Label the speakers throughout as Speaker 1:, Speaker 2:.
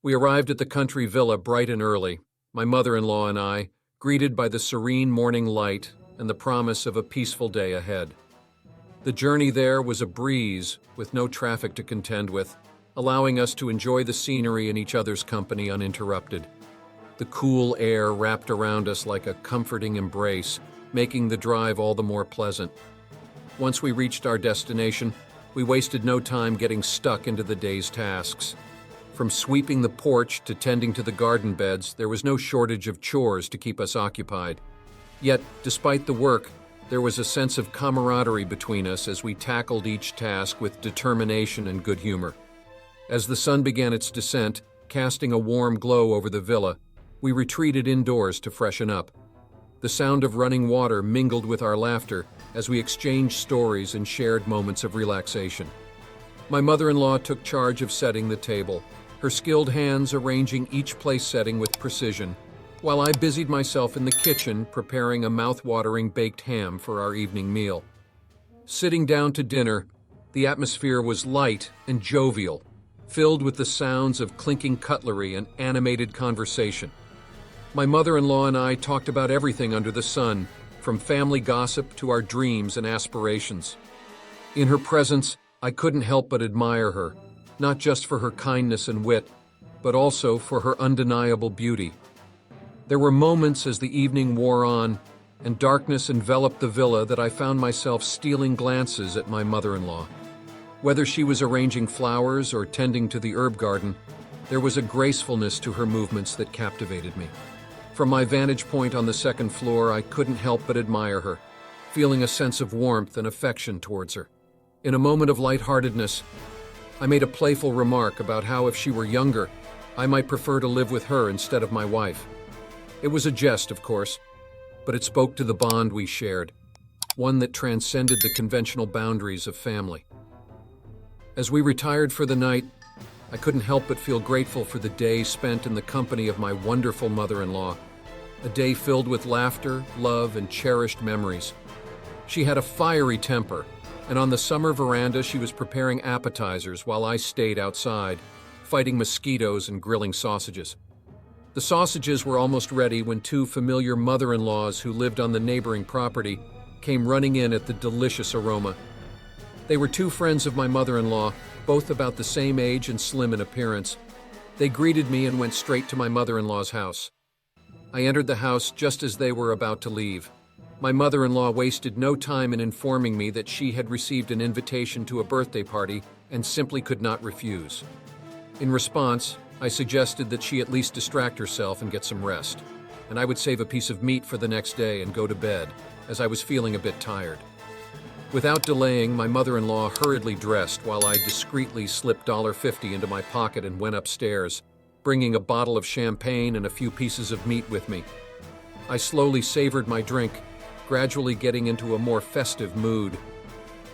Speaker 1: We arrived at the country villa bright and early, my mother-in-law and I, greeted by the serene morning light and the promise of a peaceful day ahead. The journey there was a breeze with no traffic to contend with, allowing us to enjoy the scenery and each other's company uninterrupted. The cool air wrapped around us like a comforting embrace, making the drive all the more pleasant. Once we reached our destination, we wasted no time getting stuck into the day's tasks. From sweeping the porch to tending to the garden beds, there was no shortage of chores to keep us occupied. Yet, despite the work, there was a sense of camaraderie between us as we tackled each task with determination and good humor. As the sun began its descent, casting a warm glow over the villa, we retreated indoors to freshen up. The sound of running water mingled with our laughter as we exchanged stories and shared moments of relaxation. My mother-in-law took charge of setting the table, her skilled hands arranging each place setting with precision, while I busied myself in the kitchen preparing a mouth-watering baked ham for our evening meal. Sitting down to dinner, the atmosphere was light and jovial, filled with the sounds of clinking cutlery and animated conversation. My mother-in-law and I talked about everything under the sun, from family gossip to our dreams and aspirations. In her presence, I couldn't help but admire her, not just for her kindness and wit, but also for her undeniable beauty. There were moments as the evening wore on and darkness enveloped the villa that I found myself stealing glances at my mother-in-law. Whether she was arranging flowers or tending to the herb garden, there was a gracefulness to her movements that captivated me. From my vantage point on the second floor, I couldn't help but admire her, feeling a sense of warmth and affection towards her. In a moment of lightheartedness, I made a playful remark about how if she were younger, I might prefer to live with her instead of my wife. It was a jest, of course, but it spoke to the bond we shared, one that transcended the conventional boundaries of family. As we retired for the night, I couldn't help but feel grateful for the day spent in the company of my wonderful mother-in-law, a day filled with laughter, love, and cherished memories. She had a fiery temper, and on the summer veranda she was preparing appetizers while I stayed outside, fighting mosquitoes and grilling sausages. The sausages were almost ready when two familiar mother-in-laws who lived on the neighboring property came running in at the delicious aroma. They were two friends of my mother-in-law, both about the same age and slim in appearance. They greeted me and went straight to my mother-in-law's house. I entered the house just as they were about to leave. My mother-in-law wasted no time in informing me that she had received an invitation to a birthday party and simply could not refuse. In response, I suggested that she at least distract herself and get some rest, and I would save a piece of meat for the next day and go to bed, as I was feeling a bit tired. Without delaying, my mother-in-law hurriedly dressed while I discreetly slipped $1.50 into my pocket and went upstairs, bringing a bottle of champagne and a few pieces of meat with me. I slowly savored my drink, gradually getting into a more festive mood.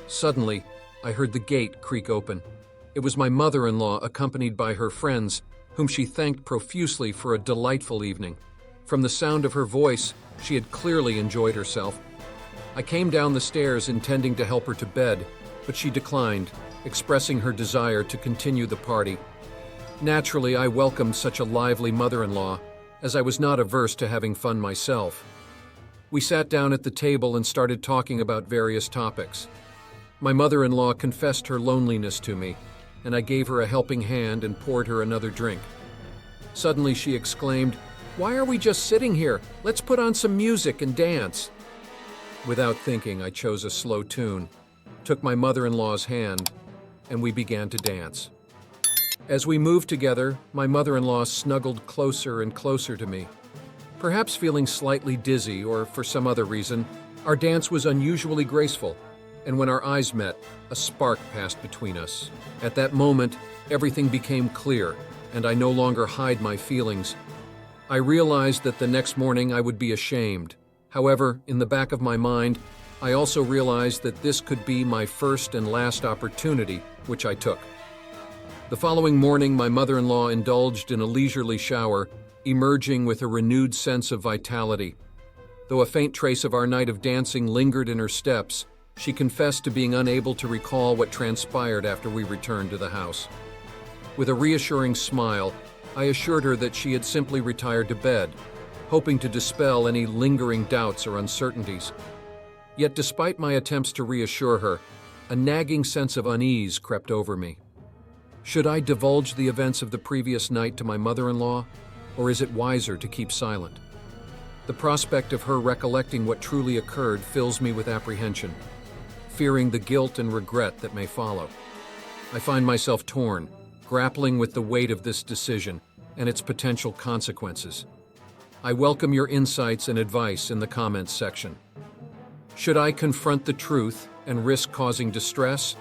Speaker 1: Suddenly, I heard the gate creak open. It was my mother-in-law accompanied by her friends, whom she thanked profusely for a delightful evening. From the sound of her voice, she had clearly enjoyed herself. I came down the stairs intending to help her to bed, but she declined, expressing her desire to continue the party. Naturally, I welcomed such a lively mother-in-law, as I was not averse to having fun myself. We sat down at the table and started talking about various topics. My mother-in-law confessed her loneliness to me, and I gave her a helping hand and poured her another drink. Suddenly she exclaimed, "Why are we just sitting here? Let's put on some music and dance." Without thinking, I chose a slow tune, took my mother-in-law's hand, and we began to dance. As we moved together, my mother-in-law snuggled closer and closer to me. Perhaps feeling slightly dizzy or for some other reason, our dance was unusually graceful, and when our eyes met, a spark passed between us. At that moment, everything became clear, and I no longer hid my feelings. I realized that the next morning I would be ashamed. However, in the back of my mind, I also realized that this could be my first and last opportunity, which I took. The following morning, my mother-in-law indulged in a leisurely shower, emerging with a renewed sense of vitality. Though a faint trace of our night of dancing lingered in her steps, she confessed to being unable to recall what transpired after we returned to the house. With a reassuring smile, I assured her that she had simply retired to bed, hoping to dispel any lingering doubts or uncertainties. Yet despite my attempts to reassure her, a nagging sense of unease crept over me. Should I divulge the events of the previous night to my mother-in-law, or is it wiser to keep silent? The prospect of her recollecting what truly occurred fills me with apprehension, fearing the guilt and regret that may follow. I find myself torn, grappling with the weight of this decision and its potential consequences. I welcome your insights and advice in the comments section. Should I confront the truth and risk causing distress,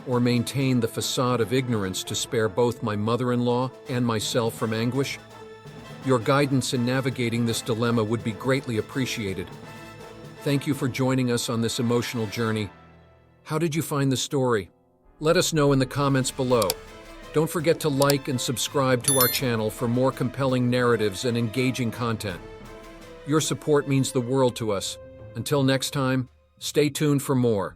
Speaker 1: or maintain the facade of ignorance to spare both my mother-in-law and myself from anguish? Your guidance in navigating this dilemma would be greatly appreciated. Thank you for joining us on this emotional journey. How did you find the story? Let us know in the comments below. Don't forget to like and subscribe to our channel for more compelling narratives and engaging content. Your support means the world to us. Until next time, stay tuned for more.